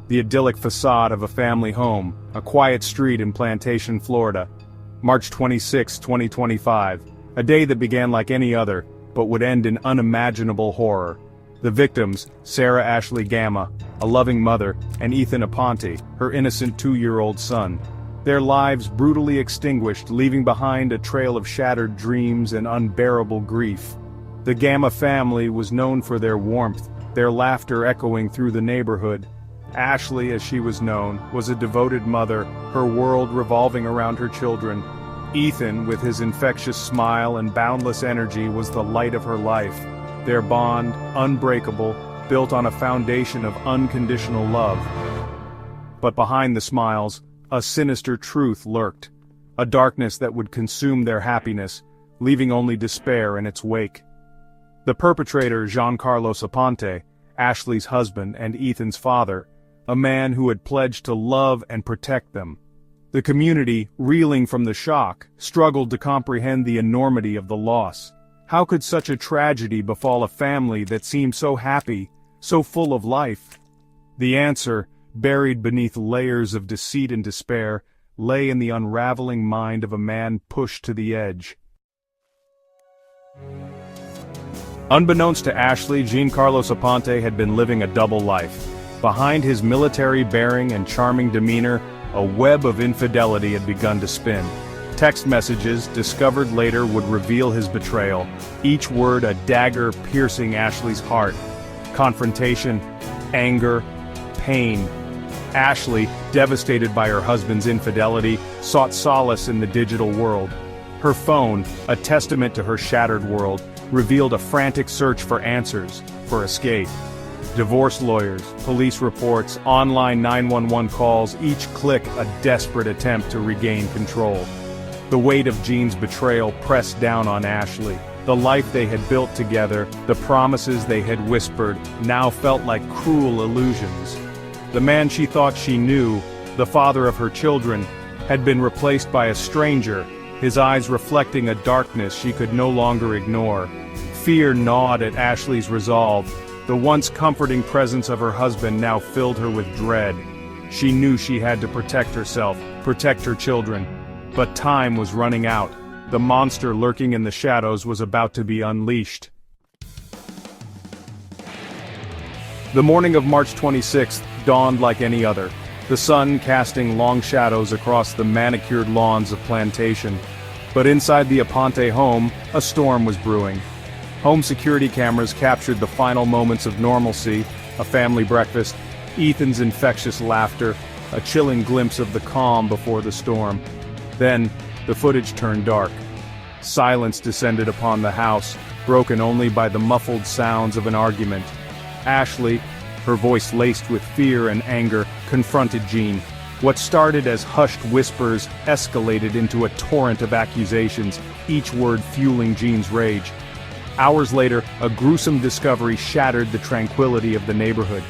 the idyllic facade of a family home, a quiet street in Plantation, Florida. March 26, 2025, a day that began like any other, but would end in unimaginable horror. The victims, Sarah Ashley Gamma, a loving mother, and Ethan Aponte, her innocent 2-year-old son. Their lives brutally extinguished, leaving behind a trail of shattered dreams and unbearable grief. The Gamma family was known for their warmth, their laughter echoing through the neighborhood. Ashley, as she was known, was a devoted mother, her world revolving around her children. Ethan, with his infectious smile and boundless energy, was the light of her life. Their bond, unbreakable, built on a foundation of unconditional love. But behind the smiles, a sinister truth lurked. A darkness that would consume their happiness, leaving only despair in its wake. The perpetrator, Giancarlo Aponte, Ashley's husband and Ethan's father, a man who had pledged to love and protect them. The community, reeling from the shock, struggled to comprehend the enormity of the loss. How could such a tragedy befall a family that seemed so happy, so full of life? The answer, buried beneath layers of deceit and despair, lay in the unraveling mind of a man pushed to the edge. Unbeknownst to Ashley, Giancarlo Aponte had been living a double life. Behind his military bearing and charming demeanor, a web of infidelity had begun to spin. Text messages, discovered later, would reveal his betrayal, each word a dagger piercing Ashley's heart. Confrontation, anger, pain. Ashley, devastated by her husband's infidelity, sought solace in the digital world. Her phone, a testament to her shattered world, revealed a frantic search for answers, for escape. Divorce lawyers, police reports, online 911 calls, each click a desperate attempt to regain control. The weight of Jean's betrayal pressed down on Ashley. The life they had built together, the promises they had whispered, now felt like cruel illusions. The man she thought she knew, the father of her children, had been replaced by a stranger, his eyes reflecting a darkness she could no longer ignore. Fear gnawed at Ashley's resolve. The once comforting presence of her husband now filled her with dread. She knew she had to protect herself, protect her children. But time was running out. The monster lurking in the shadows was about to be unleashed. The morning of March 26th dawned like any other, the sun casting long shadows across the manicured lawns of Plantation. But inside the Aponte home, a storm was brewing. Home security cameras captured the final moments of normalcy, a family breakfast, Ethan's infectious laughter, a chilling glimpse of the calm before the storm. Then, the footage turned dark. Silence descended upon the house, broken only by the muffled sounds of an argument. Ashley, her voice laced with fear and anger, confronted Jean. What started as hushed whispers escalated into a torrent of accusations, each word fueling Jean's rage. Hours later, a gruesome discovery shattered the tranquility of the neighborhood.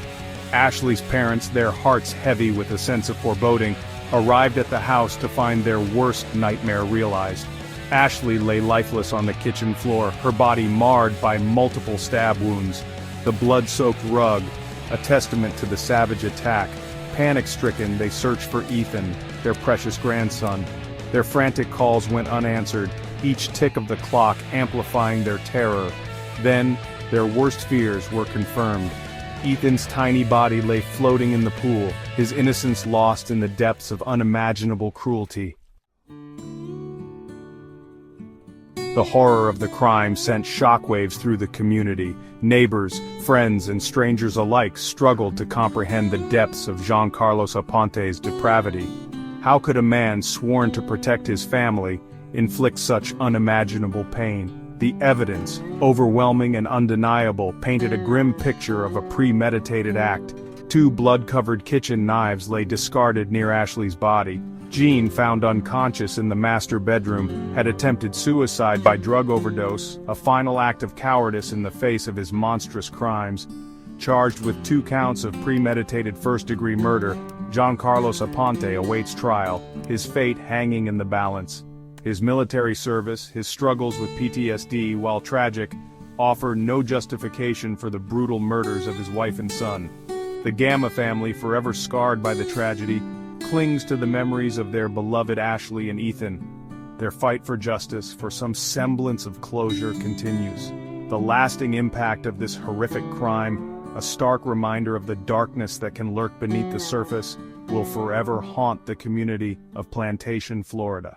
Ashley's parents, their hearts heavy with a sense of foreboding, arrived at the house to find their worst nightmare realized. Ashley lay lifeless on the kitchen floor, her body marred by multiple stab wounds. The blood-soaked rug, a testament to the savage attack. Panic-stricken, they searched for Ethan, their precious grandson. Their frantic calls went unanswered, each tick of the clock amplifying their terror. Then, their worst fears were confirmed. Ethan's tiny body lay floating in the pool, his innocence lost in the depths of unimaginable cruelty. The horror of the crime sent shockwaves through the community. Neighbors, friends, and strangers alike struggled to comprehend the depths of Giancarlo Aponte's depravity. How could a man sworn to protect his family inflict such unimaginable pain? The evidence, overwhelming and undeniable, painted a grim picture of a premeditated act. 2 blood-covered kitchen knives lay discarded near Ashley's body. Jean, found unconscious in the master bedroom, had attempted suicide by drug overdose, a final act of cowardice in the face of his monstrous crimes. Charged with 2 counts of premeditated first-degree murder, Giancarlo Aponte awaits trial, his fate hanging in the balance. His military service, his struggles with PTSD, while tragic, offer no justification for the brutal murders of his wife and son. The Gamma family, forever scarred by the tragedy, clings to the memories of their beloved Ashley and Ethan. Their fight for justice, for some semblance of closure, continues. The lasting impact of this horrific crime, a stark reminder of the darkness that can lurk beneath the surface, will forever haunt the community of Plantation, Florida.